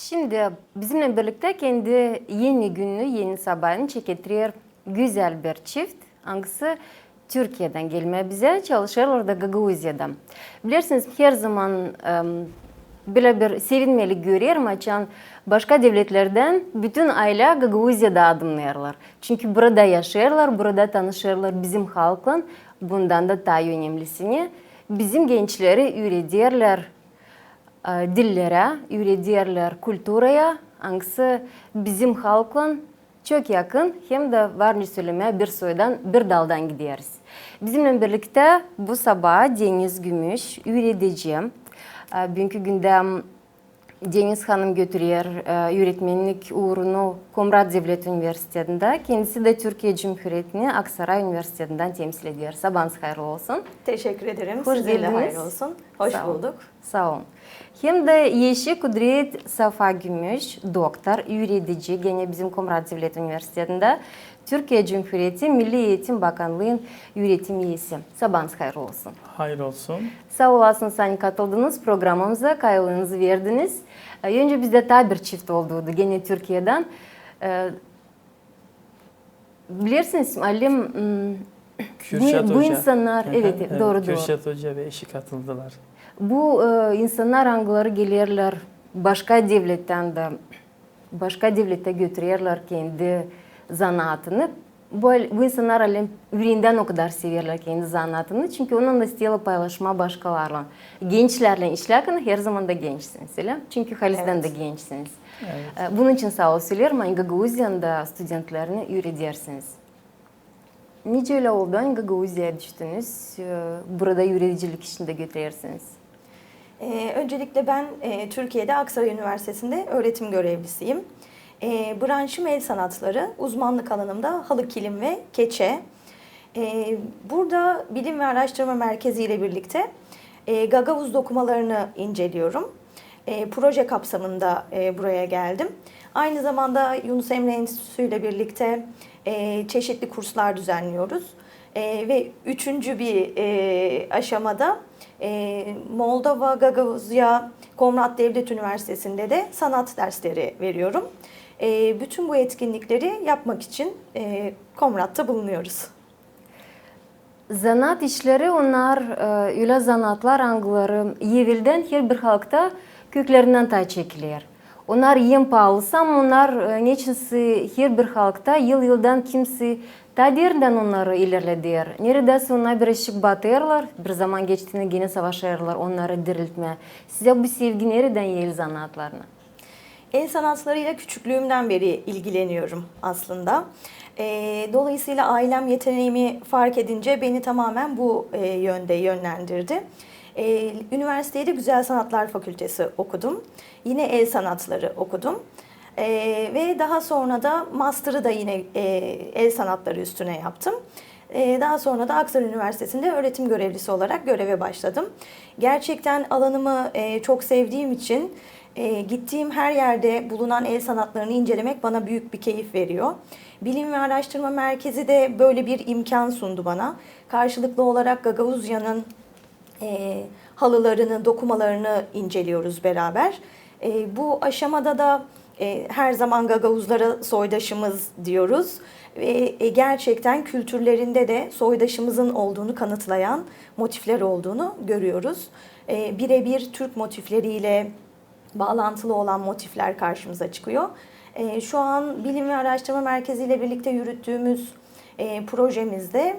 Şimdi bizimle birlikte kendi yeni gününü, yeni sabahını çeketiyor güzel bir çift. Hangisi Türkiye'den gelme bize çalışıyorlar da Gagavuzya'da. Bilirsiniz her zaman böyle bir sevinmeli görüyorum açan başka devletlerden bütün aile Gagavuzya'da adımlıyorlar. Çünkü burada yaşıyorlar, burada tanışıyorlar bizim halkla. Bundan da daha önemlisini bizim gençleri öğretiyorlar dillere, öğretiyorlar kültüreye. Hangisi bizim halkla çok yakın hem de var ne söylemeye bir soydan bir daldan gidiyoruz. Bizimle birlikte bu sabah Deniz Gümüş öğreteceğim. Bugünkü günde Deniz Hanım götürüyor öğretmenlik uğrunu Komrat Devlet Üniversitesi'nde. Kendisi de Türkiye Cumhuriyeti'ni Aksaray Üniversitesi'nden temsil ediyor. Sabahınız hayırlı olsun. Teşekkür ederim. Hoş Sizin de geldiniz. hayırlı olsun. Hoş bulduk. Sağ olun. Hem de Yeşil Kudret Safa Gümüş, doktor, öğretici, gene bizim Komrat Devlet Üniversitesi'nde Türkiye Cumhuriyeti Milli Eğitim Bakanlığı'nın öğretim üyesi. Sabahınız hayırlı olsun. Hayır olsun. Sağ olasınız, hani katıldınız programımıza, kaygılarınızı verdiniz. Önce bizde daha bir çift oldu gene Türkiye'den. Bilirsiniz Alim, Kürşat bu Hoca. insanlar, evet, doğru. Kürşat Hoca ve eşi katıldılar. Bu insanlar hangileri gelirler başka devletten de başka devlete götürüyorlar kendi zanaatını. Bu insanlar yüreğinden o kadar severler kendi zanaatını. Çünkü onunla istiyorlar paylaşma başkalarla. Gençlerle işlerken her zaman da gençsiniz. Öyle? Çünkü halisden de gençsiniz. Evet. Bunun için sağ olsun. Gagavuzya'da studentlerini öğretirsiniz. Nice öyle oldu? Gagavuzya'ya düştünüz. Burada öğreticilik işinde götürürsünüz. Öncelikle ben Türkiye'de Aksaray Üniversitesi'nde öğretim görevlisiyim. Branşım el sanatları, uzmanlık alanımda halı kilim ve keçe. Burada Bilim ve Araştırma Merkezi ile birlikte Gagavuz dokumalarını inceliyorum. Proje kapsamında buraya geldim. Aynı zamanda Yunus Emre Enstitüsü ile birlikte çeşitli kurslar düzenliyoruz. Ve üçüncü bir aşamada Moldova Gagavuzya Komrat Devlet Üniversitesi'nde de sanat dersleri veriyorum. Bütün bu etkinlikleri yapmak için Komrat'ta bulunuyoruz. Zanaat işleri onlar öyle zanaatlar hangileri evvelden her bir halkta köklerinden ta çekilir. Onlar yem pahalısı ama onlar neçinsi her bir halkta yıldan kimse ta derden onları ilerlediler. Neredeyse onlar birazcık batırlar, bir zaman geçtiğinde yine savaşırlar onları diriltmeye. Size bu sevgi nereden el zanaatlarına? El sanatlarıyla küçüklüğümden beri ilgileniyorum aslında. Dolayısıyla ailem yeteneğimi fark edince beni tamamen bu yönde yönlendirdi. Üniversitede Güzel Sanatlar Fakültesi okudum. Yine el sanatları okudum. Ve daha sonra da master'ı da yine el sanatları üstüne yaptım. Daha sonra da Aksaray Üniversitesi'nde öğretim görevlisi olarak göreve başladım. Gerçekten alanımı çok sevdiğim için gittiğim her yerde bulunan el sanatlarını incelemek bana büyük bir keyif veriyor. Bilim ve Araştırma Merkezi de böyle bir imkan sundu bana. Karşılıklı olarak Gagavuzya'nın halılarını, dokumalarını inceliyoruz beraber. Bu aşamada da her zaman Gagavuzlara soydaşımız diyoruz. Ve gerçekten kültürlerinde de soydaşımızın olduğunu kanıtlayan motifler olduğunu görüyoruz. Birebir Türk motifleriyle bağlantılı olan motifler karşımıza çıkıyor. Şu an Bilim ve Araştırma Merkezi ile birlikte yürüttüğümüz projemizde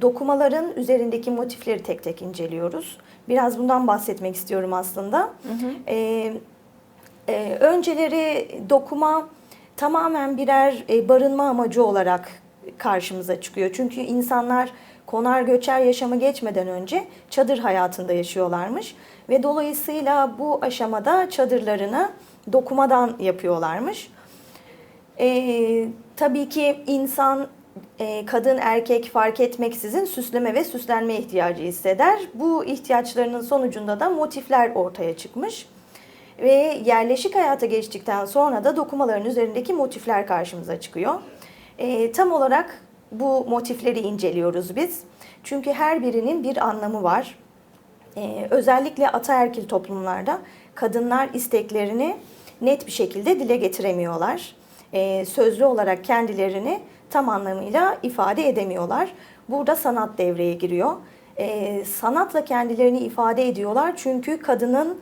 dokumaların üzerindeki motifleri tek tek inceliyoruz. Biraz bundan bahsetmek istiyorum aslında. Hı hı. Önceleri dokuma tamamen birer barınma amacı olarak karşımıza çıkıyor. Çünkü insanlar konar göçer yaşama geçmeden önce çadır hayatında yaşıyorlarmış. Ve dolayısıyla bu aşamada çadırlarını dokumadan yapıyorlarmış. Tabii ki insan kadın erkek fark etmeksizin süsleme ve süslenme ihtiyacı hisseder. Bu ihtiyaçlarının sonucunda da motifler ortaya çıkmış. Ve yerleşik hayata geçtikten sonra da dokumaların üzerindeki motifler karşımıza çıkıyor. Tam olarak bu motifleri inceliyoruz biz. Çünkü her birinin bir anlamı var. Özellikle ataerkil toplumlarda kadınlar isteklerini net bir şekilde dile getiremiyorlar. Sözlü olarak kendilerini tam anlamıyla ifade edemiyorlar. Burada sanat devreye giriyor. Sanatla kendilerini ifade ediyorlar çünkü kadının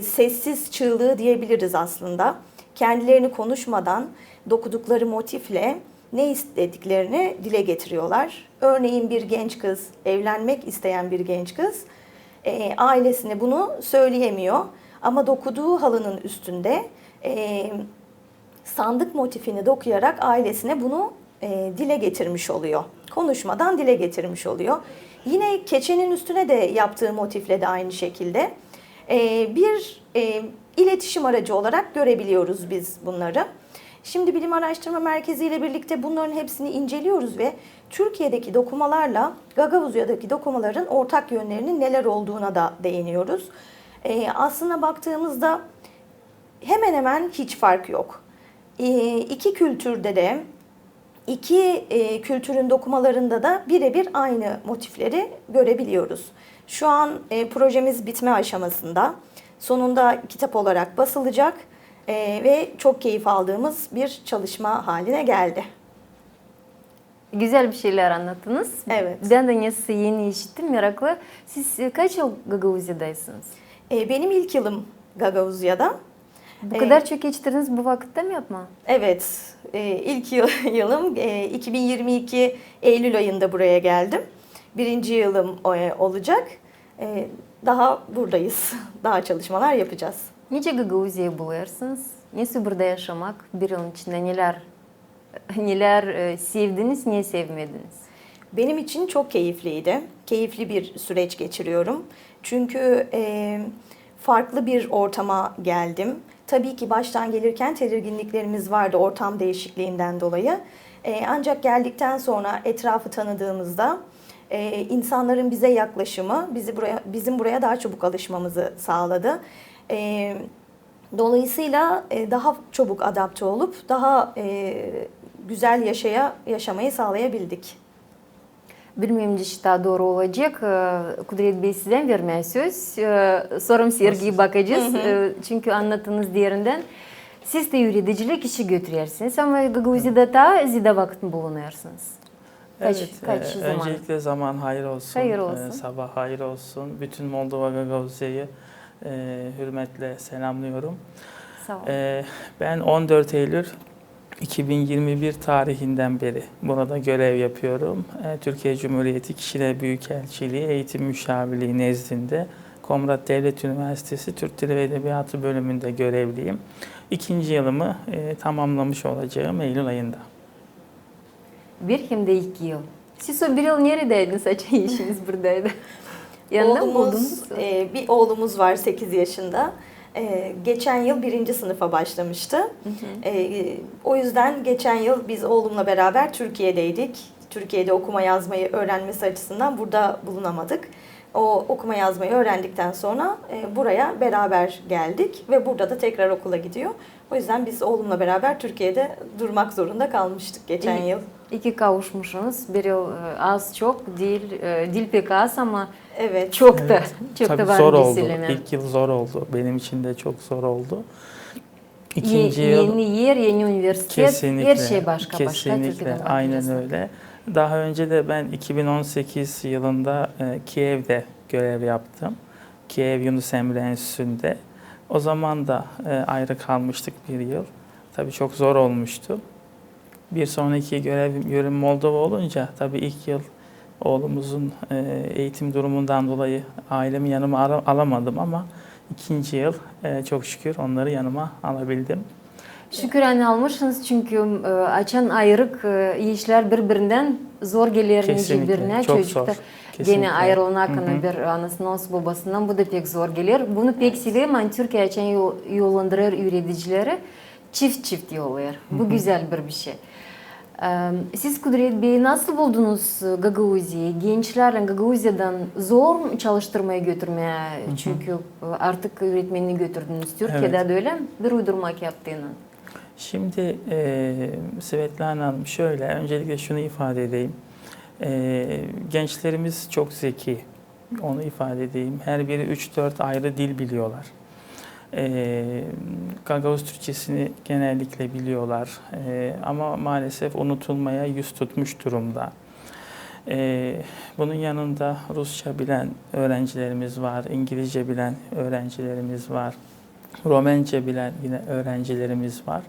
sessiz çığlığı diyebiliriz aslında. Kendilerini konuşmadan dokudukları motifle ne istediklerini dile getiriyorlar. Örneğin bir genç kız, evlenmek isteyen bir genç kız ailesine bunu söyleyemiyor. Ama dokuduğu halının üstünde sandık motifini dokuyarak ailesine bunu dile getirmiş oluyor. Konuşmadan dile getirmiş oluyor. Yine keçenin üstüne de yaptığı motifle de aynı şekilde bir iletişim aracı olarak görebiliyoruz biz bunları. Şimdi Bilim Araştırma Merkezi ile birlikte bunların hepsini inceliyoruz ve Türkiye'deki dokumalarla Gagavuzya'daki dokumaların ortak yönlerinin neler olduğuna da değiniyoruz. Aslında baktığımızda hemen hemen hiç fark yok. İki kültürde de, iki kültürün dokumalarında da birebir aynı motifleri görebiliyoruz. Şu an projemiz bitme aşamasında. Sonunda kitap olarak basılacak ve çok keyif aldığımız bir çalışma haline geldi. Güzel bir şeyler anlattınız. Evet. Ben de nasıl yeni işittim, meraklı. Siz kaç yıl Gagavuzya'daysınız? Benim ilk yılım Gagavuzya'da. Bu kadar çok geçtirdiniz, bu vakitte mi yapma? Evet, ilk yılım 2022 Eylül ayında buraya geldim. Birinci yılım olacak. Daha buradayız. Daha çalışmalar yapacağız. Nice Gagavuzya'yı buluyorsunuz? Nasıl burada yaşamak? Bir yılın içinde neler sevdiniz, niye sevmediniz? Benim için çok keyifliydi. Keyifli bir süreç geçiriyorum. Çünkü farklı bir ortama geldim. Tabii ki baştan gelirken tedirginliklerimiz vardı ortam değişikliğinden dolayı. Ancak geldikten sonra etrafı tanıdığımızda insanların bize yaklaşımı bizim buraya daha çabuk alışmamızı sağladı. Dolayısıyla daha çabuk adapte olup daha güzel yaşamayı sağlayabildik. Bilmiyorum daha doğru olacak. Kudret Bey sizden vermeye söz. Sonra Sergi'ye bakacağız. Çünkü anlattığınız diğerinden. Siz de yürüticilik işi götürüyorsunuz ama Gagavuzya'da da zide vakit bulunuyorsunuz. Kaç zaman? Öncelikle zaman hayır olsun. Hayır olsun. Sabah hayır olsun. Bütün Moldova Gagavuzya'yı hürmetle selamlıyorum. Sağ olun. Ben 14 Eylül 2021 tarihinden beri burada görev yapıyorum. Türkiye Cumhuriyeti Kişiler Büyükelçiliği Eğitim Müşavirliği nezdinde Komrat Devlet Üniversitesi Türk Dili ve Edebiyatı bölümünde görevliyim. İkinci yılımı tamamlamış olacağım Eylül ayında. Bir hem de 2 yıl. Siz o bir yıl neredeydiniz? Açın işiniz buradaydı. Yanında mı buldunuz? Bir oğlumuz var 8 yaşında. Geçen yıl 1. sınıfa başlamıştı. O yüzden geçen yıl biz oğlumla beraber Türkiye'deydik. Türkiye'de okuma yazmayı öğrenmesi açısından burada bulunamadık. O okuma yazmayı öğrendikten sonra buraya beraber geldik ve burada da tekrar okula gidiyor. O yüzden biz oğlumla beraber Türkiye'de durmak zorunda kalmıştık geçen yıl. İki kavuşmuşsunuz. Bir yıl az çok dil pek az ama Evet. çok da Evet. çok Tabii da var zor oldu. meseleler. İlk yıl zor oldu. Benim için de çok zor oldu. İkinci yıl Yeni yer, yeni üniversite, kesinlikle, her şey başka. kesinlikle, Türkiye'den aynen bakacağız. öyle. Daha önce de ben 2018 yılında Kiev'de görev yaptım. Kiev Yunus Emre Enstitüsü'nde. O zaman da ayrı kalmıştık bir yıl. Tabii çok zor olmuştu. Bir sonraki görevim Moldova olunca tabii ilk yıl oğlumuzun eğitim durumundan dolayı ailemi yanıma alamadım ama ikinci yıl çok şükür onları yanıma alabildim. Şükür almışsınız çünkü açan ayrık işler birbirinden zor gelir Kesinlikle, birine. çok Çocuk da zor. Kesinlikle. gene ayrılmak bir anasından babasından bu da pek zor gelir. Bunu pek seviyorum. Yani Türkiye açan yollandırır üreticileri çift yollar. Bu güzel bir şey. Siz Kudret Bey nasıl buldunuz Gagauzya'yı? Gençlerin Gagauzya'dan zor mu çalıştırmaya götürmeye? Çünkü artık öğretmenini götürdünüz. Türkiye'de de öyle bir uydurmak yaptığını. Şimdi Svetlana Hanım şöyle, öncelikle şunu ifade edeyim. Gençlerimiz çok zeki. onu ifade edeyim. Her biri 3-4 ayrı dil biliyorlar. Gagavuz Türkçesini genellikle biliyorlar. Ama maalesef unutulmaya yüz tutmuş durumda. Bunun yanında Rusça bilen öğrencilerimiz var, İngilizce bilen öğrencilerimiz var, Romence bilen yine öğrencilerimiz var.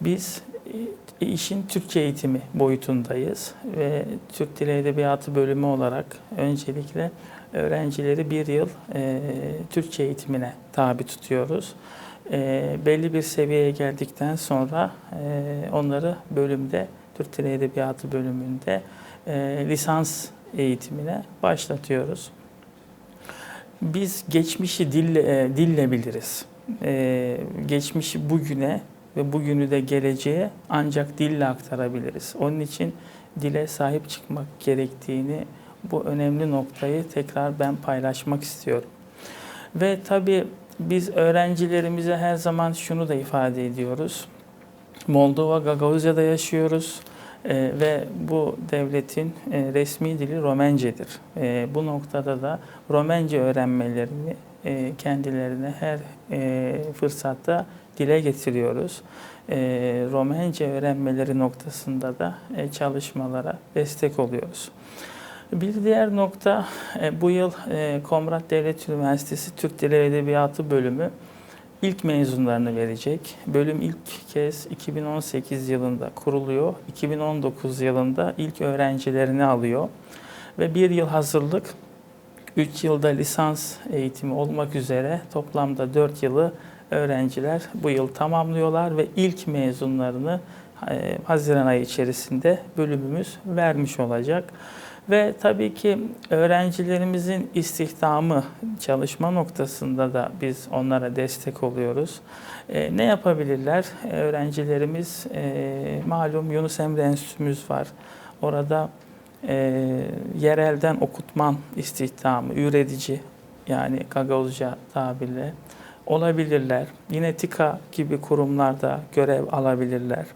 Biz işin Türkçe eğitimi boyutundayız ve Türk Dili Edebiyatı bölümü olarak öncelikle öğrencileri bir yıl Türkçe eğitimine tabi tutuyoruz. Belli bir seviyeye geldikten sonra onları bölümde, Türk Dili Edebiyatı bölümünde lisans eğitimine başlatıyoruz. Biz geçmişi dille biliriz. Geçmişi bugüne ve bugünü de geleceğe ancak dille aktarabiliriz. Onun için dile sahip çıkmak gerektiğini, bu önemli noktayı tekrar ben paylaşmak istiyorum. Ve tabii biz öğrencilerimize her zaman şunu da ifade ediyoruz. Moldova Gagavuzya'da yaşıyoruz ve bu devletin resmi dili Romencedir. Bu noktada da Romence öğrenmelerini kendilerine her fırsatta dile getiriyoruz. Romence öğrenmeleri noktasında da çalışmalara destek oluyoruz. Bir diğer nokta, bu yıl Komrat Devlet Üniversitesi Türk Dili ve Edebiyatı bölümü ilk mezunlarını verecek. Bölüm ilk kez 2018 yılında kuruluyor. 2019 yılında ilk öğrencilerini alıyor. Ve bir yıl hazırlık, 3 yılda lisans eğitimi olmak üzere toplamda 4 yılı öğrenciler bu yıl tamamlıyorlar ve ilk mezunlarını Haziran ayı içerisinde bölümümüz vermiş olacak. Ve tabii ki öğrencilerimizin istihdamı, çalışma noktasında da biz onlara destek oluyoruz. Ne yapabilirler? Öğrencilerimiz, malum Yunus Emre Enstitümüz var. Orada yerelden okutman istihdamı, üretici, yani Gagavuzca tabirle olabilirler. Yine TİKA gibi kurumlarda görev alabilirler.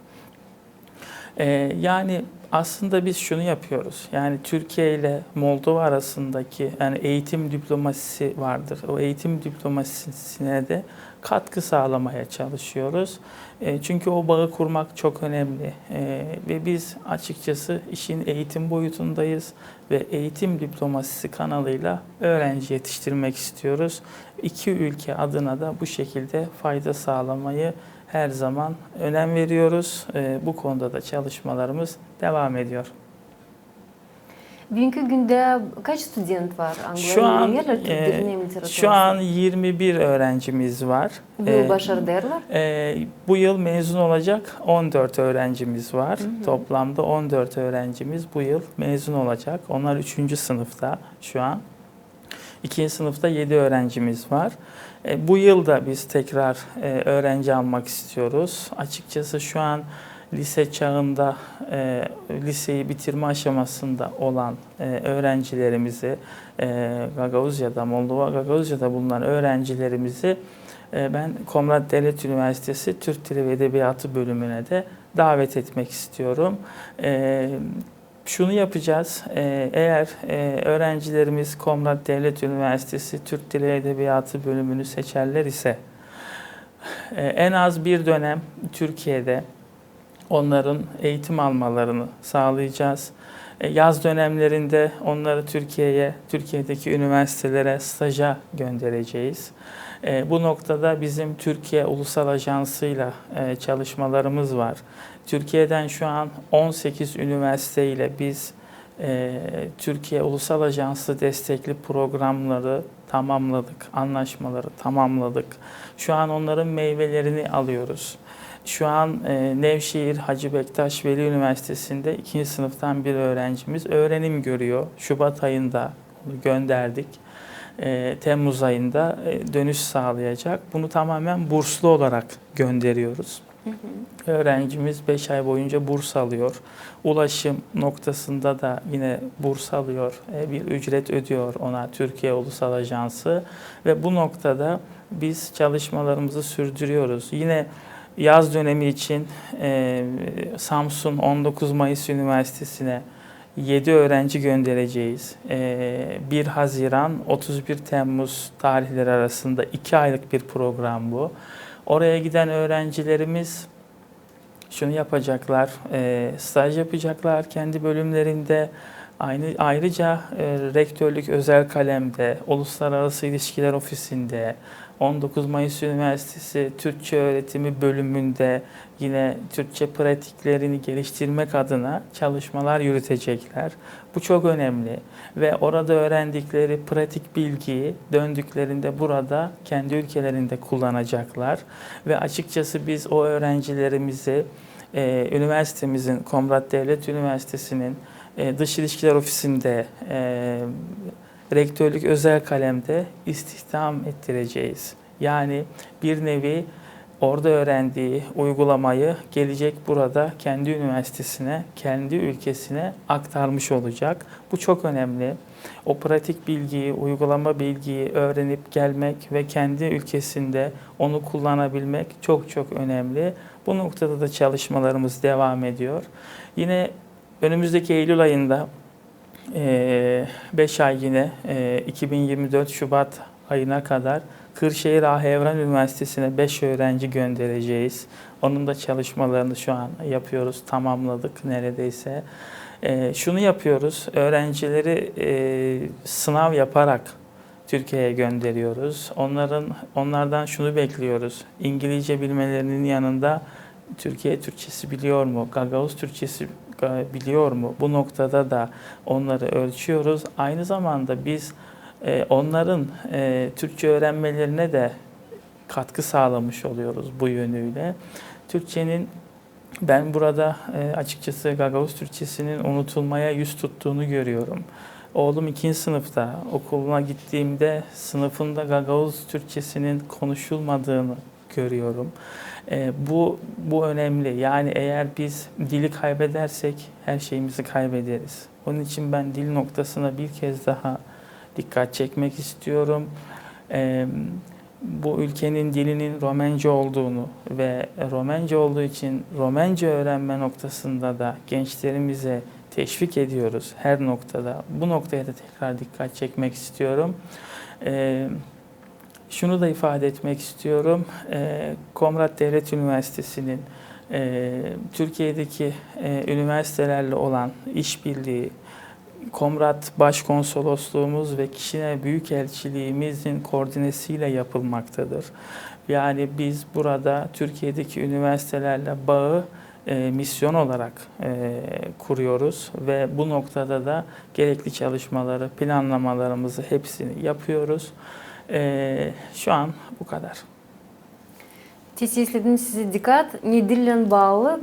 Yani aslında biz şunu yapıyoruz. Yani Türkiye ile Moldova arasındaki yani eğitim diplomasisi vardır. O eğitim diplomasisine de katkı sağlamaya çalışıyoruz. Çünkü o bağı kurmak çok önemli. Ve biz açıkçası işin eğitim boyutundayız ve eğitim diplomasisi kanalıyla öğrenci yetiştirmek istiyoruz. İki ülke adına da bu şekilde fayda sağlamayı her zaman önem veriyoruz. Bu konuda da çalışmalarımız devam ediyor. Bugünkü günde kaç student var? Şu an 21 öğrencimiz var. Bu yıl başarı derler. Bu yıl mezun olacak 14 öğrencimiz var. Toplamda 14 öğrencimiz bu yıl mezun olacak. Onlar 3. sınıfta şu an. 2. sınıfta 7 öğrencimiz var. Bu yıl da biz tekrar öğrenci almak istiyoruz. Açıkçası şu an lise çağında, liseyi bitirme aşamasında olan öğrencilerimizi, Gagavuzya'da, Moldova Gagavuzya'da bulunan öğrencilerimizi ben Komrat Devlet Üniversitesi Türk Dili ve Edebiyatı bölümüne de davet etmek istiyorum. Şunu yapacağız, eğer öğrencilerimiz Komrat Devlet Üniversitesi Türk Dili ve Edebiyatı bölümünü seçerler ise en az bir dönem Türkiye'de onların eğitim almalarını sağlayacağız. Yaz dönemlerinde onları Türkiye'deki üniversitelere staja göndereceğiz. Bu noktada bizim Türkiye Ulusal Ajansı'yla çalışmalarımız var. Türkiye'den şu an 18 üniversite ile biz Türkiye Ulusal Ajansı destekli programları tamamladık, anlaşmaları tamamladık. Şu an onların meyvelerini alıyoruz. Şu an Nevşehir Hacı Bektaş Veli Üniversitesi'nde 2. sınıftan bir öğrencimiz öğrenim görüyor. Şubat ayında onu gönderdik. Temmuz ayında dönüş sağlayacak. Bunu tamamen burslu olarak gönderiyoruz. Öğrencimiz 5 ay boyunca burs alıyor. Ulaşım noktasında da yine burs alıyor. Bir ücret ödüyor ona Türkiye Ulusal Ajansı. Ve bu noktada biz çalışmalarımızı sürdürüyoruz. Yine yaz dönemi için Samsun 19 Mayıs Üniversitesi'ne 7 öğrenci göndereceğiz. 1 Haziran 31 Temmuz tarihleri arasında 2 aylık bir program bu. Oraya giden öğrencilerimiz şunu yapacaklar, staj yapacaklar kendi bölümlerinde. Ayrıca rektörlük özel kalemde, uluslararası ilişkiler ofisinde, 19 Mayıs Üniversitesi Türkçe öğretimi bölümünde yine Türkçe pratiklerini geliştirmek adına çalışmalar yürütecekler. Bu çok önemli ve orada öğrendikleri pratik bilgiyi döndüklerinde burada kendi ülkelerinde kullanacaklar ve açıkçası biz o öğrencilerimizi üniversitemizin, Komrat Devlet Üniversitesi'nin Dış İlişkiler Ofisi'nde, rektörlük özel kalemde istihdam ettireceğiz. Yani bir nevi orada öğrendiği uygulamayı gelecek burada kendi üniversitesine, kendi ülkesine aktarmış olacak. Bu çok önemli. O pratik bilgiyi, uygulama bilgiyi öğrenip gelmek ve kendi ülkesinde onu kullanabilmek çok çok önemli. Bu noktada da çalışmalarımız devam ediyor. Yine önümüzdeki Eylül ayında 5 ay yine 2024 Şubat ayına kadar Kırşehir Ahi Evren Üniversitesi'ne 5 öğrenci göndereceğiz. Onun da çalışmalarını şu an yapıyoruz, tamamladık neredeyse. Şunu yapıyoruz, öğrencileri sınav yaparak Türkiye'ye gönderiyoruz. Onlardan şunu bekliyoruz, İngilizce bilmelerinin yanında Türkiye Türkçesi biliyor mu, Gagavuz Türkçesi biliyor mu? Bu noktada da onları ölçüyoruz. Aynı zamanda biz onların Türkçe öğrenmelerine de katkı sağlamış oluyoruz bu yönüyle. Türkçenin ben burada açıkçası Gagavuz Türkçesinin unutulmaya yüz tuttuğunu görüyorum. Oğlum 2. sınıfta okuluna gittiğimde sınıfında Gagavuz Türkçesinin konuşulmadığını görüyorum. Bu önemli. Yani eğer biz dili kaybedersek her şeyimizi kaybederiz. Onun için ben dil noktasına bir kez daha dikkat çekmek istiyorum. Bu ülkenin dilinin Romence olduğunu ve Romence olduğu için Romence öğrenme noktasında da gençlerimize teşvik ediyoruz her noktada. Bu noktaya da tekrar dikkat çekmek istiyorum. Şunu da ifade etmek istiyorum. Komrat Devlet Üniversitesi'nin Türkiye'deki üniversitelerle olan işbirliği, Komrat Başkonsolosluğumuz ve Kişine Büyükelçiliğimizin koordinesiyle yapılmaktadır. Yani biz burada Türkiye'deki üniversitelerle bağı misyon olarak kuruyoruz ve bu noktada da gerekli çalışmaları, planlamalarımızı hepsini yapıyoruz. Şu an bu kadar. Teşekkür size dikkat. Dille bağlı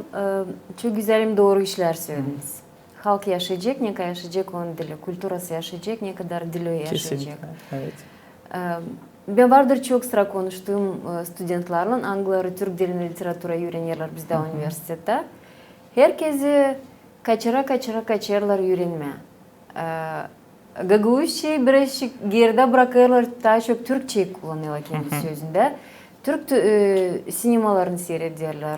çok güzel doğru işler söylediniz. Halk yaşayacak, ne kadar yaşayacak onun dili, kültürası yaşayacak, ne kadar dili yaşayacak. Kesinlikle, evet. Ben vardır çok sıra konuştuğum studentlarla Angları, Türk dilini, literatüra öğreniyorlar bizde üniversitede. Herkesi kaçırırlar öğrenme. Gagavuzca birazcık geride bırakırlar, daha çok Türkçe kullanıyorlar kendi sözünde. Türk sinemalarını seyrederler,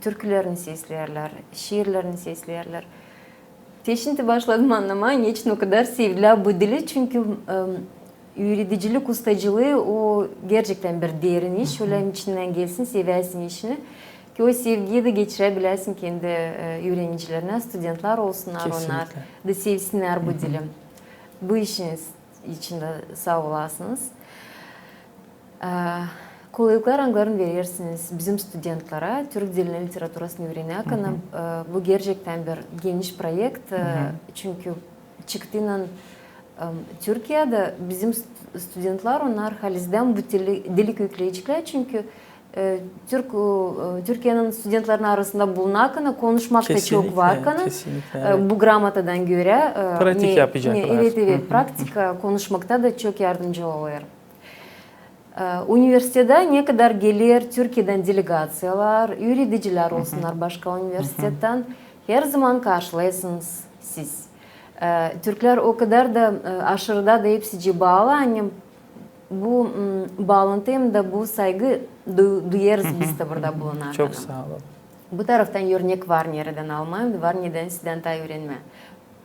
türkülerini seslerler, şiirlerini seslerler. Şimdi başladım anlamaya niçin o kadar sevdiler bu dili çünkü öğreticilik ustacılığı o gerçekten bir derin iş. Öyle içinden gelsin, seversin işini. Ki o sevgiyi de geçirebilirsin kendi öğrencilerine, studentlar olsunlar. Kesinlikle. Onlar da sevsinler bu dili. Bu işiniz için de sağ olasınız. Kolaylıklar anlarını verirsiniz bizim studentlere. Türk dilini, literatürasını öğrenmek. Bu gerçekten bir geniş proje. Çünkü çıktığından Türkiye'de bizim studentlar onlar halizden bu dili yükleyecekler. Çünkü Türkiye'nin studentlerinin arasında bulunakına konuşmak da çok var. Evet. Bu gramatadan göre pratik yapacaklar. Evet, pratik konuşmakta da çok yardımcı oluyor. Üniversitede ne kadar gelir Türkiye'den delegasyalar, öğreticiler olsunlar başka üniversiteden her zaman karşılayarsınız siz. Türkler o kadar da aşırıda da hepsi bağlı. Hani bu bağlantıyım da bu saygı duyarız biz de burada bulunarken. Çok sağ olun. Bu taraftan örnek var nereden almayayım, var neden sizden daha öğrenme.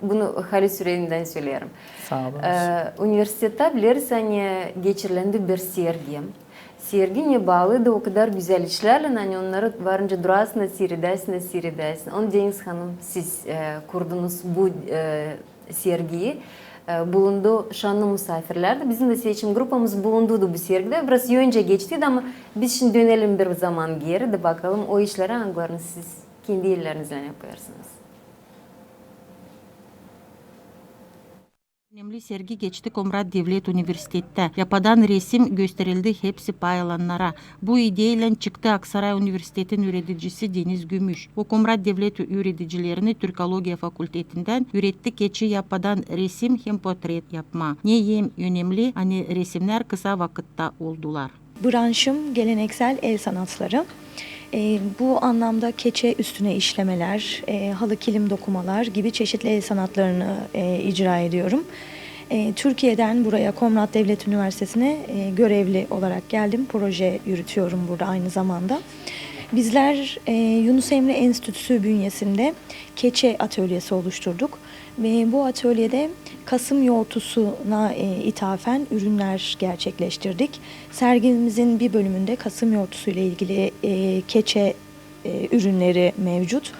Bunu Halis yüreğimden söylerim. Sağ olun. Üniversitede biliriz hani geçirilendi bir sergi. Sergiye bağlı da o kadar güzel işlerle hani onları varınca durasına seyredesin. Onu Deniz Hanım siz kurdunuz bu sergiyi. Bulundu şanlı misafirler. Bizim de seçim grupamız bulundu bu sergide. Biraz önce geçtiydi ama biz şimdi dönelim bir zaman geri de bakalım o işlere hangilerini siz kendi ellerinizle yaparsınız. Önemli sergi geçti Komrat Devlet Üniversitesi'nde. Yapadan resim gösterildi hepsi paylananlara. Bu ideyle çıktı Aksaray Üniversitesi'nin üreticisi Deniz Gümüş. O Komrat Devlet üreticilerini Türkologiya Fakültetinden üretti keçi yapadan resim hem portret yapma. Ne hem önemli hani resimler kısa vakitte oldular. Branşım geleneksel el sanatları. Bu anlamda keçe üstüne işlemeler, halı kilim dokumalar gibi çeşitli el sanatlarını icra ediyorum. Türkiye'den buraya Komrat Devlet Üniversitesi'ne görevli olarak geldim. Proje yürütüyorum burada aynı zamanda. Bizler Yunus Emre Enstitüsü bünyesinde keçe atölyesi oluşturduk. Ve bu atölyede Kasım yoğurtusuna ithafen ürünler gerçekleştirdik. Sergimizin bir bölümünde Kasım yoğurtusu ile ilgili keçe ürünleri mevcut.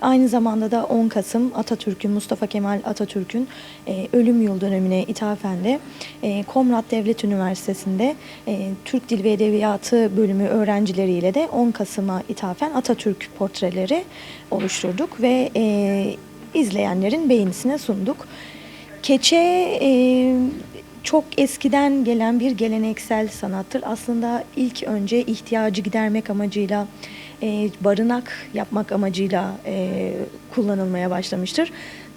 Aynı zamanda da 10 Kasım Mustafa Kemal Atatürk'ün ölüm yıl dönemine ithafen de Komrat Devlet Üniversitesi'nde Türk Dil ve Edebiyatı bölümü öğrencileriyle de 10 Kasım'a ithafen Atatürk portreleri oluşturduk ve izleyenlerin beğenisine sunduk. Keçe çok eskiden gelen bir geleneksel sanattır. Aslında ilk önce ihtiyacı gidermek amacıyla, barınak yapmak amacıyla kullanılmaya başlamıştır.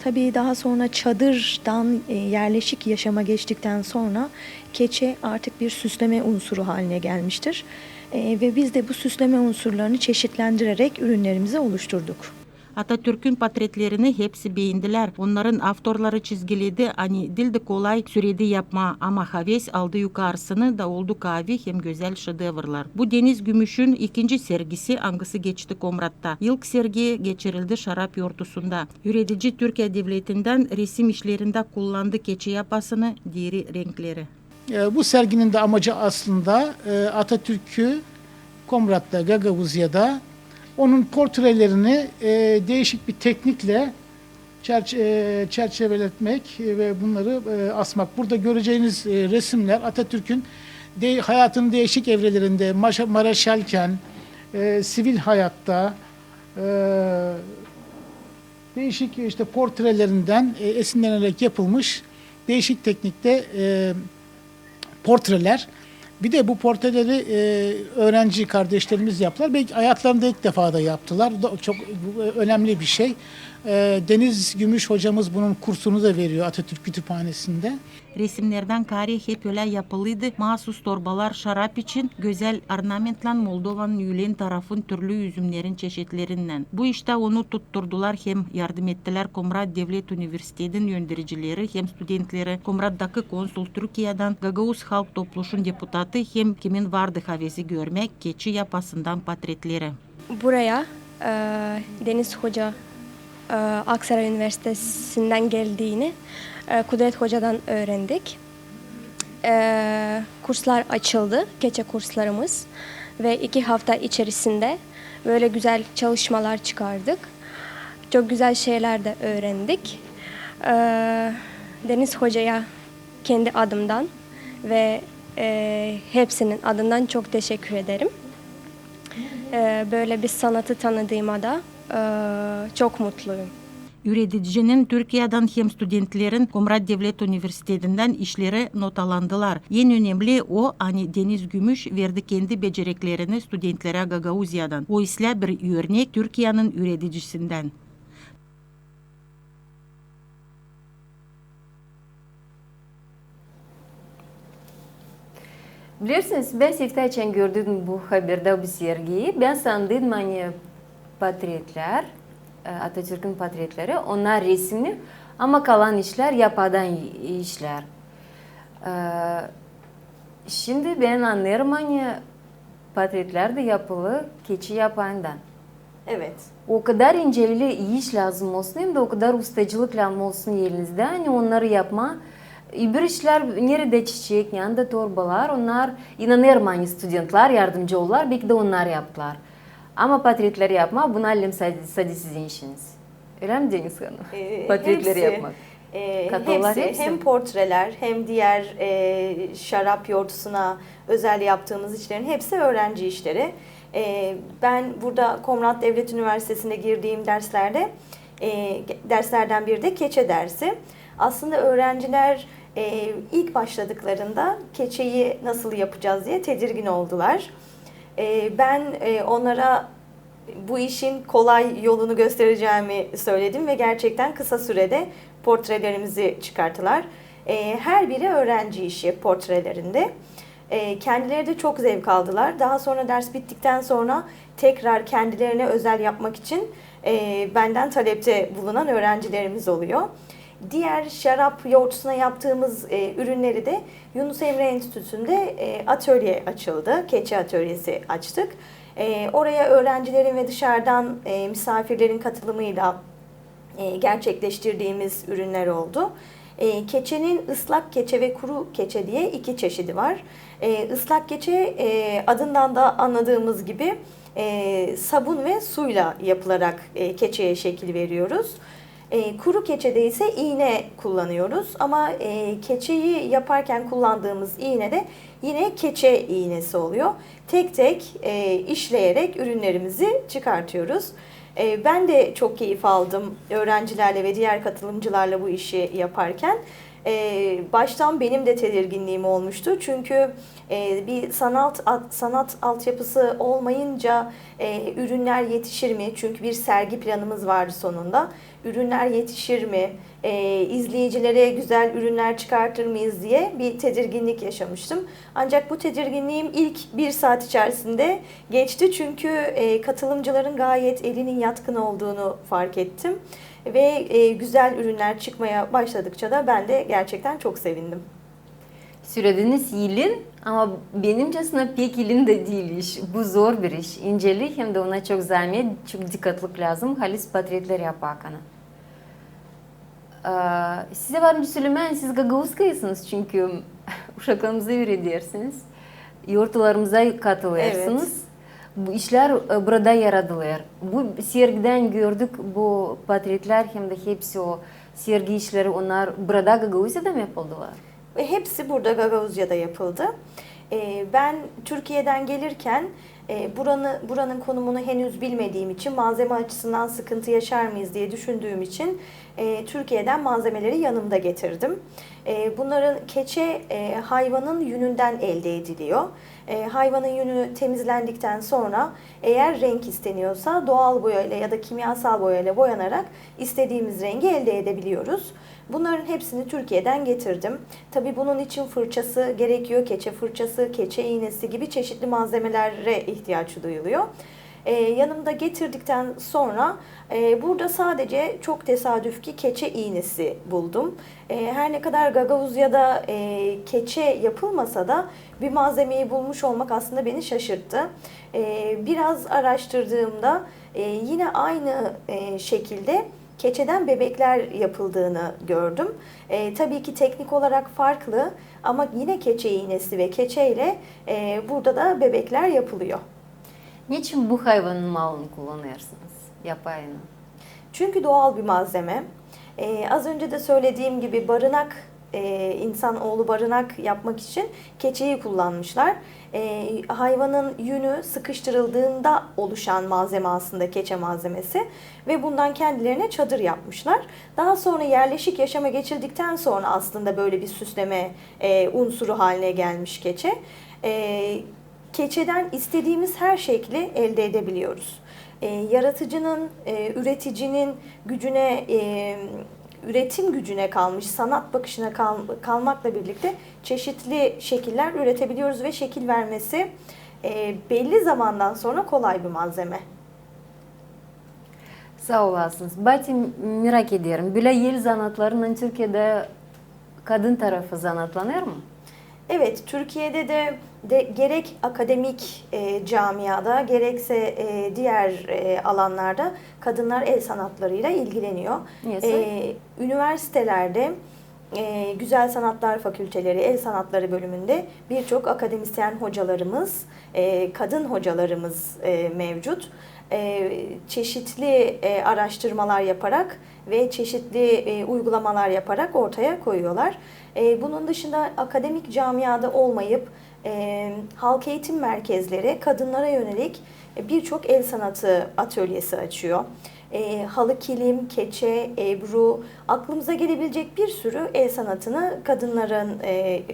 Tabii daha sonra çadırdan yerleşik yaşama geçtikten sonra keçe artık bir süsleme unsuru haline gelmiştir. Ve biz de bu süsleme unsurlarını çeşitlendirerek ürünlerimizi oluşturduk. Atatürk'ün portretlerini hepsi beğendiler. Onların avtorları çizgiledi. Hani dilde kolay sürede yapma ama haves aldı yukarısını da oldu kavi hem güzel şedevrlar. Bu Deniz Gümüş'ün ikinci sergisi hangisi geçti Komrat'ta. İlk sergi geçirildi şarap yortusunda. Üretici Türkiye Devleti'nden resim işlerinde kullandı keçi yapasını, diğeri renkleri. Bu serginin de amacı aslında Atatürk'ü Komrat'ta, Gagavuzya'da onun portrelerini değişik bir teknikle çerçeveletmek ve bunları asmak. Burada göreceğiniz resimler Atatürk'ün hayatının değişik evrelerinde, mareşalken, sivil hayatta değişik işte portrelerinden esinlenerek yapılmış değişik teknikte portreler. Bir de bu portreleri öğrenci kardeşlerimiz yaptılar. Belki hayatlarında ilk defa da yaptılar. Çok önemli bir şey. Deniz Gümüş hocamız bunun kursunu da veriyor Atatürk Kütüphanesi'nde. Resimlerden kare hep öyle yapılıydı. Mahsus torbalar şarap için güzel ornamentla Moldova'nın Yülen tarafın türlü üzümlerin çeşitlerinden. Bu işte onu tutturdular hem yardım ettiler Komrat Devlet Üniversitesi'nin yöndericileri hem studentleri. Komrat'daki konsul Türkiye'den Gagavuz Halk Topluluğu'nun deputatı hem kimin vardı havesi görmek keçi yapasından portretleri. Buraya Deniz Hoca Aksaray Üniversitesi'nden geldiğini Kudret Hoca'dan öğrendik. Kurslar açıldı, keçe kurslarımız ve 2 hafta içerisinde böyle güzel çalışmalar çıkardık. Çok güzel şeyler de öğrendik. Deniz Hoca'ya kendi adımdan ve hepsinin adından çok teşekkür ederim. Böyle bir sanatı tanıdığıma da çok mutluyum. Üreticinin Türkiye'den hem studentlerin Komrat Devlet Üniversitesi'nden işleri notalandılar. En önemli o hani Deniz Gümüş verdi kendi beceriklerini studentlere Gagavuzya'dan. O ise bir örnek Türkiye'nin üreticisinden. Bilirsiniz ben Siftaç'ın gördüm bu haberde bu sergiyi. Ben sandım hani portretler, Atatürk'ün portretleri, onlar resimli ama kalan işler yapadan işler. Şimdi ben anlıyorum hani portretler de yapılı keçi yapağından. Evet. O kadar inceli iş lazım olsun hem de o kadar ustacılık lazım olsun elinizde. Hani onları yapma. Bir işler nerede çiçek, yanında torbalar, onlar inanırım hani studentlar yardımcı olurlar. Belki de onlar yaptılar. Ama portretleri yapma, bunu allem sadece sizin işiniz. Öyle mi Deniz Hanım? Portretleri yapmak. Katalolar hepsi. Hem portreler hem diğer şarap yoğurtusuna özel yaptığımız işlerin hepsi öğrenci işleri. Ben burada Komrat Devlet Üniversitesi'nde girdiğim derslerden biri de keçe dersi. Aslında öğrenciler ilk başladıklarında keçeyi nasıl yapacağız diye tedirgin oldular. Ben onlara bu işin kolay yolunu göstereceğimi söyledim ve gerçekten kısa sürede portrelerimizi çıkarttılar. Her biri öğrenci işi portrelerinde. Kendileri de çok zevk aldılar. Daha sonra ders bittikten sonra tekrar kendilerine özel yapmak için benden talepte bulunan öğrencilerimiz oluyor. Diğer şarap yoğurtusuna yaptığımız ürünleri de Yunus Emre Enstitüsü'nde atölye açıldı. Keçe atölyesi açtık. Oraya öğrencilerin ve dışarıdan misafirlerin katılımıyla gerçekleştirdiğimiz ürünler oldu. Keçenin ıslak keçe ve kuru keçe diye iki çeşidi var. Islak keçe adından da anladığımız gibi sabun ve suyla yapılarak keçeye şekil veriyoruz. Kuru keçede ise iğne kullanıyoruz ama keçeyi yaparken kullandığımız iğne de yine keçe iğnesi oluyor. Tek tek işleyerek ürünlerimizi çıkartıyoruz. Ben de çok keyif aldım öğrencilerle ve diğer katılımcılarla bu işi yaparken. Baştan benim de tedirginliğim olmuştu. Çünkü bir sanat altyapısı olmayınca ürünler yetişir mi? Çünkü bir sergi planımız vardı sonunda. Ürünler yetişir mi? İzleyicilere güzel ürünler çıkartır mıyız diye bir tedirginlik yaşamıştım. Ancak bu tedirginliğim ilk bir saat içerisinde geçti. Çünkü katılımcıların gayet elinin yatkın olduğunu fark ettim. Ve güzel ürünler çıkmaya başladıkça da ben de gerçekten çok sevindim. Söylediğiniz yılın ama benimcesine pek yılın da değil iş. Bu zor bir iş. İncelik hem de ona çok zahmet, çok dikkatlik lazım. Halis portretler yapmakana. Size var mı söylemeyin, siz Gagauzka'ysınız çünkü uşaklarımıza öğretirsiniz. Yoğurtlarımıza katılıyorsunuz. Evet. Bu işler burada yaratılıyor. Bu sergiden gördük bu portretler hem de hepsi o sergi işleri onlar burada Gagauzya'da mı yapıldılar? Ve hepsi burada Gagauzya'da yapıldı. Ben Türkiye'den gelirken buranın konumunu henüz bilmediğim için malzeme açısından sıkıntı yaşar mıyız diye düşündüğüm için Türkiye'den malzemeleri yanımda getirdim. Bunların keçe hayvanın yününden elde ediliyor. Hayvanın yünü temizlendikten sonra eğer renk isteniyorsa doğal boyayla ya da kimyasal boyayla boyanarak istediğimiz rengi elde edebiliyoruz. Bunların hepsini Türkiye'den getirdim. Tabii bunun için fırçası gerekiyor. Keçe fırçası, keçe iğnesi gibi çeşitli malzemelere ihtiyaç duyuluyor. Yanımda getirdikten sonra burada sadece çok tesadüf ki keçe iğnesi buldum. Her ne kadar Gagauzya'da keçe yapılmasa da bir malzemeyi bulmuş olmak aslında beni şaşırttı. Biraz araştırdığımda yine aynı şekilde keçeden bebekler yapıldığını gördüm. Tabii ki teknik olarak farklı ama yine keçe iğnesi ve keçeyle burada da bebekler yapılıyor. Niçin bu hayvanın malını kullanıyorsunuz? Yapayını. Çünkü doğal bir malzeme. Az önce de söylediğim gibi barınak, insanoğlu barınak yapmak için keçeyi kullanmışlar. Hayvanın yünü sıkıştırıldığında oluşan malzeme aslında keçe malzemesi ve bundan kendilerine çadır yapmışlar. Daha sonra yerleşik yaşama geçildikten sonra aslında böyle bir süsleme unsuru haline gelmiş keçe. Keçeden istediğimiz her şekli elde edebiliyoruz. Yaratıcının, üreticinin gücüne, üretim gücüne kalmış, sanat bakışına kalmakla birlikte çeşitli şekiller üretebiliyoruz ve şekil vermesi belli zamandan sonra kolay bir malzeme. Sağ olasınız. Batim merak ediyorum. Böyle el sanatlarının Türkiye'de kadın tarafı sanatlanır mı? Evet, Türkiye'de de gerek akademik camiada gerekse diğer alanlarda kadınlar el sanatlarıyla ilgileniyor. Nasıl? Üniversitelerde Güzel Sanatlar Fakülteleri, El Sanatları bölümünde birçok akademisyen hocalarımız, kadın hocalarımız mevcut. Çeşitli araştırmalar yaparak ve çeşitli uygulamalar yaparak ortaya koyuyorlar. Bunun dışında akademik camiada olmayıp halk eğitim merkezleri kadınlara yönelik birçok el sanatı atölyesi açıyor. Halı kilim, keçe, ebru, aklımıza gelebilecek bir sürü el sanatını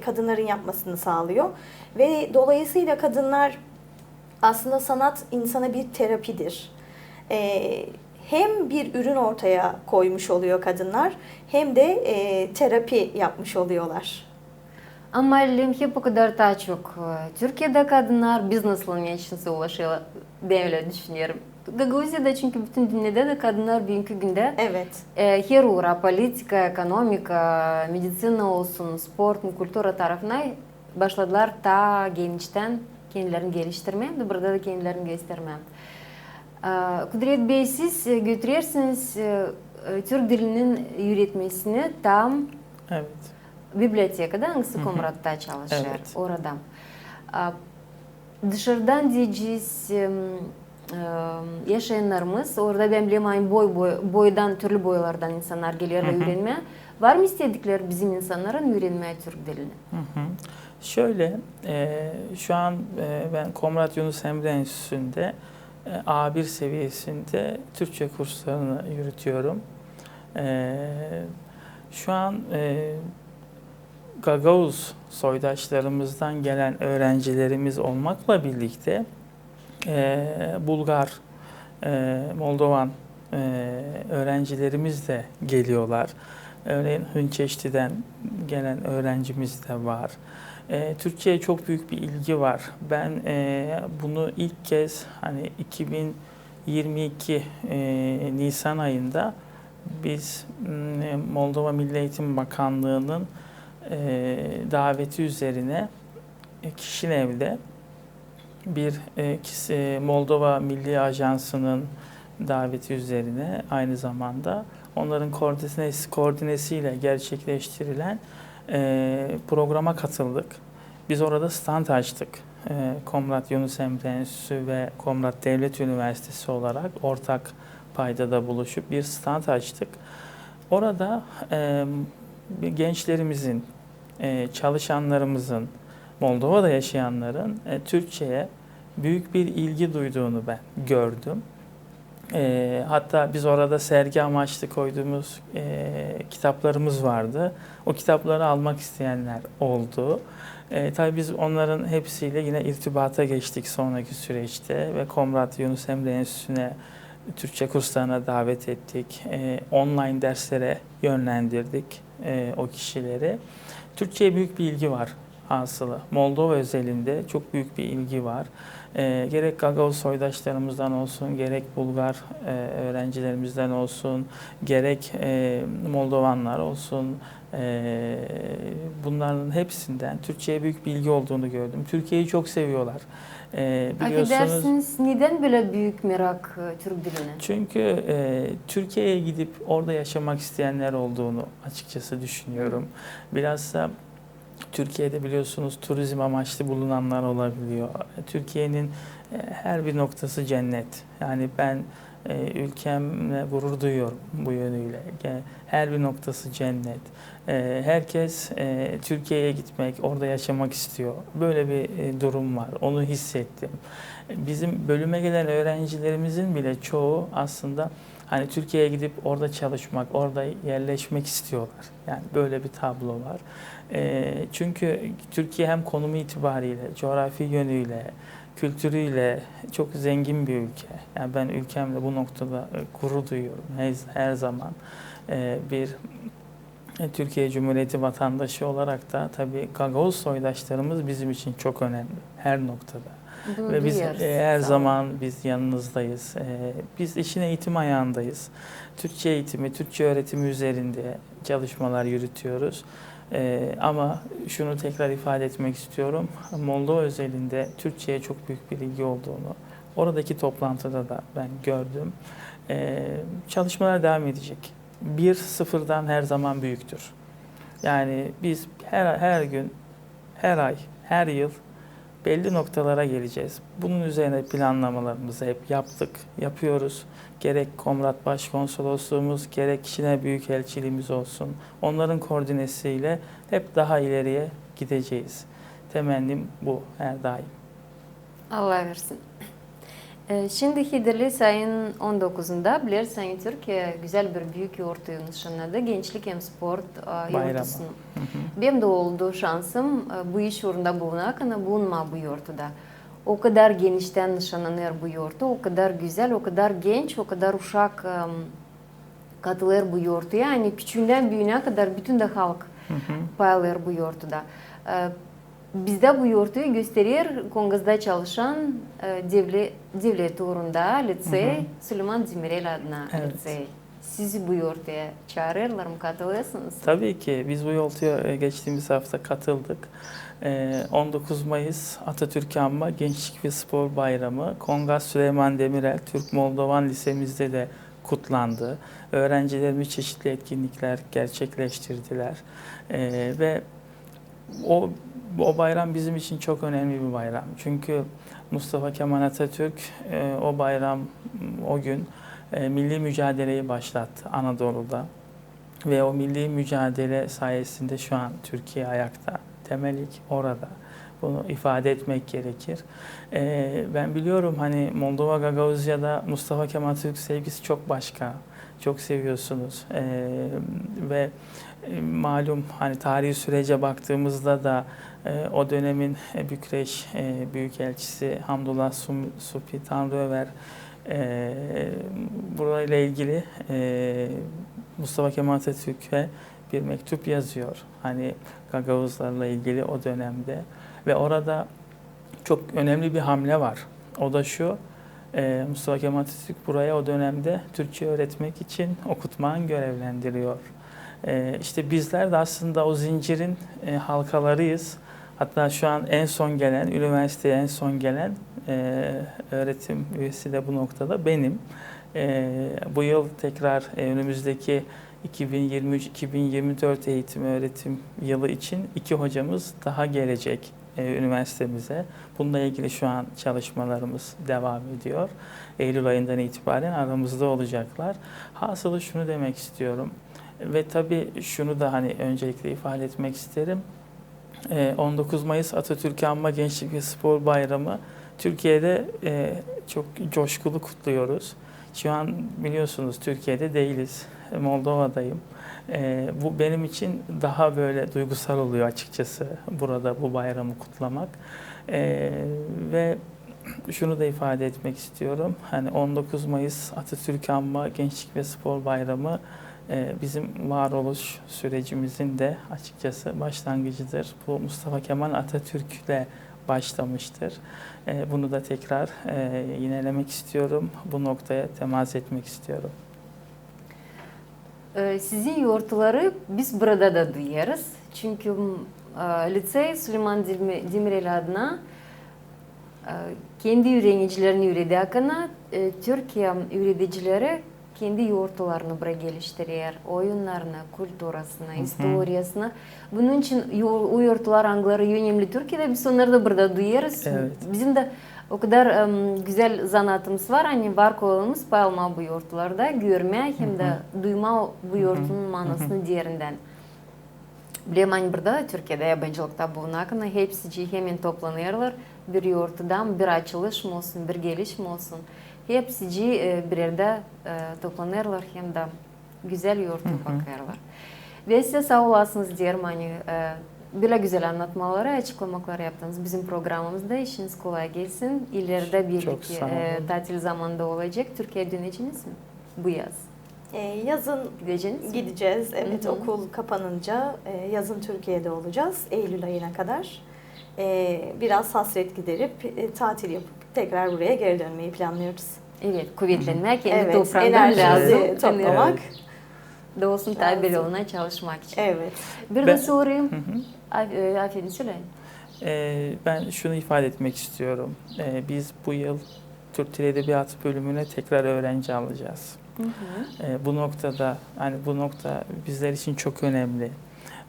kadınların yapmasını sağlıyor. Ve dolayısıyla kadınlar aslında sanat insana bir terapidir. Hem bir ürün ortaya koymuş oluyor kadınlar hem de terapi yapmış oluyorlar. Ama hep o kadar daha çok Türkiye'de kadınlar bizneslerine için ulaşıyor diye öyle düşünüyorum. Gagavuzya'da çünkü bütün dünyada da kadınlar bugünkü günde Evet. her uğra politika, ekonomika, medisina olsun, spor, kültüra tarafına başladılar ta gençten kendilerini geliştirmeye, burada da kendilerini göstermeye. Kudret Bey, siz götürürsünüz Türk dilinin üretmesini tam Evet. bibliotekada, hangisi Komrat'ta çalışır Evet. orada. Dışarıdan diyeceğiz yaşayanlarımız, orada ben bileyim aynı boydan, türlü boylardan insanlar geliyorlar öğrenmeye. Var mı istedikleri bizim insanların öğrenmeye Türk dilini? Şöyle, şu an ben Komrat Yunus Emre Enstitüsü'nde A1 seviyesinde Türkçe kurslarını yürütüyorum. Şu an Gagavuz soydaşlarımızdan gelen öğrencilerimiz olmakla birlikte Bulgar, Moldovan öğrencilerimiz de geliyorlar. Örneğin Hınçeşti'den gelen öğrencimiz de var. Türkçe'ye çok büyük bir ilgi var. Ben bunu ilk kez hani 2022 Nisan ayında biz Moldova Milli Eğitim Bakanlığı'nın daveti üzerine Kişinev'de bir Moldova Milli Ajansı'nın daveti üzerine aynı zamanda onların koordinesiyle gerçekleştirilen programa katıldık. Biz orada stand açtık. Komrat Yunus Emre Enstitüsü ve Komrat Devlet Üniversitesi olarak ortak paydada buluşup bir stand açtık. Orada gençlerimizin, çalışanlarımızın, Moldova'da yaşayanların Türkçe'ye büyük bir ilgi duyduğunu ben gördüm. Hatta biz orada sergi amaçlı koyduğumuz kitaplarımız vardı. O kitapları almak isteyenler oldu. Tabii biz onların hepsiyle yine irtibata geçtik sonraki süreçte ve Komrat Yunus Emre Enstitüsü'ne Türkçe kurslarına davet ettik. Online derslere yönlendirdik o kişileri. Türkçe'ye büyük bir ilgi var hasılı. Moldova özelinde çok büyük bir ilgi var. Gerek Gagavuz soydaşlarımızdan olsun, gerek Bulgar öğrencilerimizden olsun, gerek Moldovanlar olsun, bunların hepsinden Türkçe'ye büyük bir ilgi olduğunu gördüm. Türkiye'yi çok seviyorlar. Biliyorsunuz. Affedersiniz, neden böyle büyük merak Türk diline? Çünkü Türkiye'ye gidip orada yaşamak isteyenler olduğunu açıkçası düşünüyorum. Bilhassa Türkiye'de biliyorsunuz turizm amaçlı bulunanlar olabiliyor. Türkiye'nin her bir noktası cennet. Yani ben ülkemle gurur duyuyorum bu yönüyle. Her bir noktası cennet. Herkes Türkiye'ye gitmek, orada yaşamak istiyor. Böyle bir durum var. Onu hissettim. Bizim bölüme gelen öğrencilerimizin bile çoğu aslında hani Türkiye'ye gidip orada çalışmak, orada yerleşmek istiyorlar. Yani böyle bir tablo var. Çünkü Türkiye hem konumu itibariyle, coğrafi yönüyle, kültürüyle çok zengin bir ülke. Yani ben ülkemle bu noktada gurur duyuyorum her zaman. Bir Türkiye Cumhuriyeti vatandaşı olarak da tabii Gagavuz soydaşlarımız bizim için çok önemli her noktada. Bunu Ve biz duyuyoruz. her Sağ olun. zaman biz yanınızdayız. Biz işin eğitim ayağındayız. Türkçe eğitimi, Türkçe öğretimi üzerinde çalışmalar yürütüyoruz. Ama şunu tekrar ifade etmek istiyorum. Moldova özelinde Türkçe'ye çok büyük bir ilgi olduğunu oradaki toplantıda da ben gördüm. Çalışmalar devam edecek. 1-0'dan her zaman büyüktür. Yani biz her gün, her ay, her yıl belli noktalara geleceğiz. Bunun üzerine planlamalarımızı hep yaptık, yapıyoruz. Gerek Komrat Başkonsolosluğumuz, gerek Çin'e Büyükelçiliğimiz olsun. Onların koordinesiyle hep daha ileriye gideceğiz. Temennim bu her daim. Allah versin. Şimdi Hidrli sayın 19'unda bilirsiniz Türkiye güzel bir büyük yoğurtuyu nişanladı. Gençlik hem spor yoğurtusunu. Benim de oldu şansım bu iş uğrunda bulunma bu yoğurtuda. O kadar genişten nişanlanır bu yoğurtu, o kadar güzel, o kadar genç, o kadar uşak katılır bu yoğurtuya. Yani küçüğünden büyüğüne kadar bütün de halk paylaşır bu yoğurtuda. Bizde bu yoğurtuyu gösterir Kongaz'da çalışan devlet uğrunda lisey Süleyman Demirel adına lisey. Sizi bu yoğurtuya çağırırlar mı, katılıyorsunuz? Tabii ki biz bu yoğurtuya geçtiğimiz hafta katıldık. 19 Mayıs Atatürk Anma Gençlik ve Spor Bayramı Kongaz Süleyman Demirel Türk Moldovan Lisemizde de kutlandı. Öğrencilerimiz çeşitli etkinlikler gerçekleştirdiler. Ve o bayram bizim için çok önemli bir bayram. Çünkü Mustafa Kemal Atatürk o bayram, o gün milli mücadeleyi başlattı Anadolu'da. Ve o milli mücadele sayesinde şu an Türkiye ayakta. Temel ilk orada. Bunu ifade etmek gerekir. Ben biliyorum hani Moldova Gagauzya'da Mustafa Kemal Atatürk sevgisi çok başka. Çok seviyorsunuz. Ve malum hani tarihi sürece baktığımızda da o dönemin Bükreş Büyükelçisi Hamdullah Supi Tanrıöver burayla ilgili Mustafa Kemal Atatürk'e bir mektup yazıyor. Hani Gagavuzlarla ilgili o dönemde. Ve orada çok önemli bir hamle var. O da şu, Mustafa Kemal Atatürk buraya o dönemde Türkçe öğretmek için okutman görevlendiriyor. İşte bizler de aslında o zincirin halkalarıyız. Hatta şu an en son gelen, üniversiteye en son gelen öğretim üyesi de bu noktada benim. Bu yıl tekrar önümüzdeki 2023-2024 eğitim öğretim yılı için 2 hocamız daha gelecek üniversitemize. Bununla ilgili şu an çalışmalarımız devam ediyor. Eylül ayından itibaren aramızda olacaklar. Hasılı şunu demek istiyorum ve tabii şunu da hani öncelikle ifade etmek isterim. 19 Mayıs Atatürk Anma Gençlik ve Spor Bayramı Türkiye'de çok coşkulu kutluyoruz. Şu an biliyorsunuz Türkiye'de değiliz. Moldova'dayım. Bu benim için daha böyle duygusal oluyor açıkçası burada bu bayramı kutlamak. Ve şunu da ifade etmek istiyorum. Hani 19 Mayıs Atatürk Anma Gençlik ve Spor Bayramı bizim varoluş sürecimizin de açıkçası başlangıcıdır. Bu Mustafa Kemal Atatürk'le başlamıştır. Bunu da tekrar yinelemek istiyorum. Bu noktaya temas etmek istiyorum. Sizin yoğurtları biz burada da duyarız. Çünkü lisey Süleyman Demirel adına kendi öğrencilerini öğrediği hakkında Türkiye öğreticileri kendi yoğurtlarını buraya geliştiriyor. Oyunlarını, kültürasını, historiasını. Bunun için o yoğurtlar hangileri önemli Türkiye'de biz onları da burada duyarız. Evet. Bizim de o kadar güzel zanatımız var. Hani var kolumuz paylaşma bu yoğurtlarda görme hem de duyma bu yoğurtun manasını diğerinden. Bileyim hani burada Türkiye'de yabancılıkta bulunakına hepsi hemen toplanırlar. Bir yoğurttan bir açılış mı olsun, bir geliş mi olsun. Hepsi bir yerde toplanırlar hem de güzel yoğurtu bakarlar. Ve size sağ olasınız diyelim hani böyle güzel anlatmaları, açıklamalar yaptınız. Bizim programımızda işiniz kolay gelsin. İleride birlikte tatil zamanında olacak. Türkiye'ye döneceğiniz mi bu yaz? Yazın gideceğiz. Evet, okul kapanınca yazın Türkiye'de olacağız. Eylül ayına kadar. Biraz hasret giderip tatil yapıp tekrar buraya geri dönmeyi planlıyoruz. Evet, kuvvetlenmek, kendi Evet, toprağından enerjimizi lazım. toplamak. Doğusun Taybelioğlu'na çalışmak için. Evet. Bir de sorayım. Aferin söyleyin. Ben şunu ifade etmek istiyorum. Biz bu yıl Türk Dili Edebiyatı bölümüne tekrar öğrenci alacağız. Bu noktada, hani bu nokta bizler için çok önemli.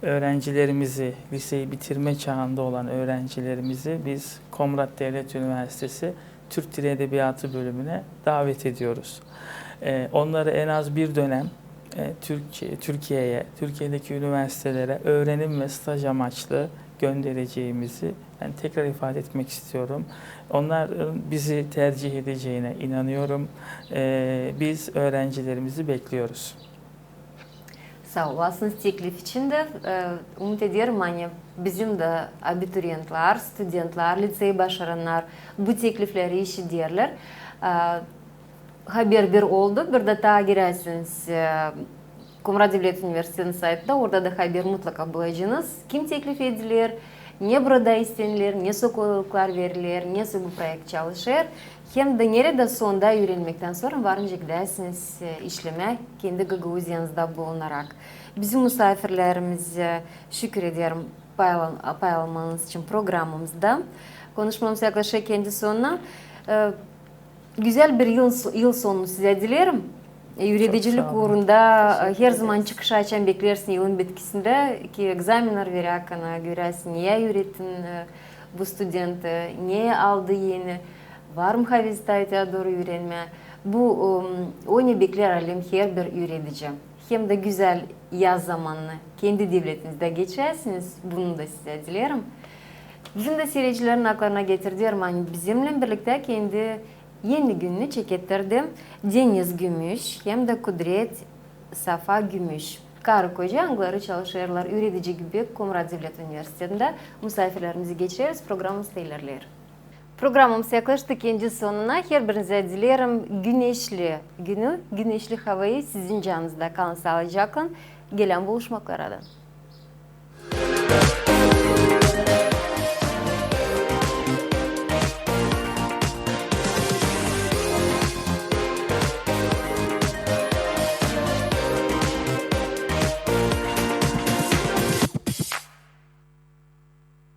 Öğrencilerimizi, liseyi bitirme çağında olan öğrencilerimizi biz Komrat Devlet Üniversitesi Türk Dili Edebiyatı bölümüne davet ediyoruz. Onları en az bir dönem Türkiye'ye, Türkiye'deki üniversitelere öğrenim ve staj amaçlı göndereceğimizi ben tekrar ifade etmek istiyorum. Onlar bizi tercih edeceğine inanıyorum. Biz öğrencilerimizi bekliyoruz. Sağ olasınız teklif için de. Umut ediyorum hani bizim de abituriyentler, studentler, liseyi başaranlar bu teklifleri işitirler. Haber bir oldu. Bir de daha girersiniz Komrat Devlet Üniversitesi'nin saytında. Orada da haber mutlaka bulacaksınız. Kim teklif edilir, ne burada istenilir, ne sokoluklar verilir, ne bu proje çalışır. Hem de nerede sonda öğrenmekten sonra varınca gidersiniz işleme kendi Gagauzyanızda bulunarak. Bizim misafirlerimize şükür ederim paylaşmanız için programımızda. Konuşmamız yaklaşık kendi sonuna. Güzel bir yıl sonu size dilerim. Yöneticilik uğrunda her zaman çıkış açan beklersin yılın bitkisinde ki egzaminler verirken görersin niye öğrettin bu studenti, niye aldı yeni, var mı havizitayete doğru öğrenme. Bu onu bekler alim her bir öğretici. Hem de güzel yaz zamanını kendi devletinizde geçersiniz. Bunu da size dilerim. Bizim de seyircilerin aklına getirdiğim hani bizimle birlikte kendi yeni gününü çekettirdim. Deniz Gümüş hem de Kudret Safa Gümüş. Karı koca Angları çalışırlar. Üretici gibi Komrat Devlet Üniversitesi'nde misafirlerimizi geçiririz. Programımız ilerler. Programımız yaklaştı ikinci sonuna. Her birinize dilerim güneşli günü, güneşli havayı sizin canınızda kalın sağlıcakla. Gelen buluşmaklara da.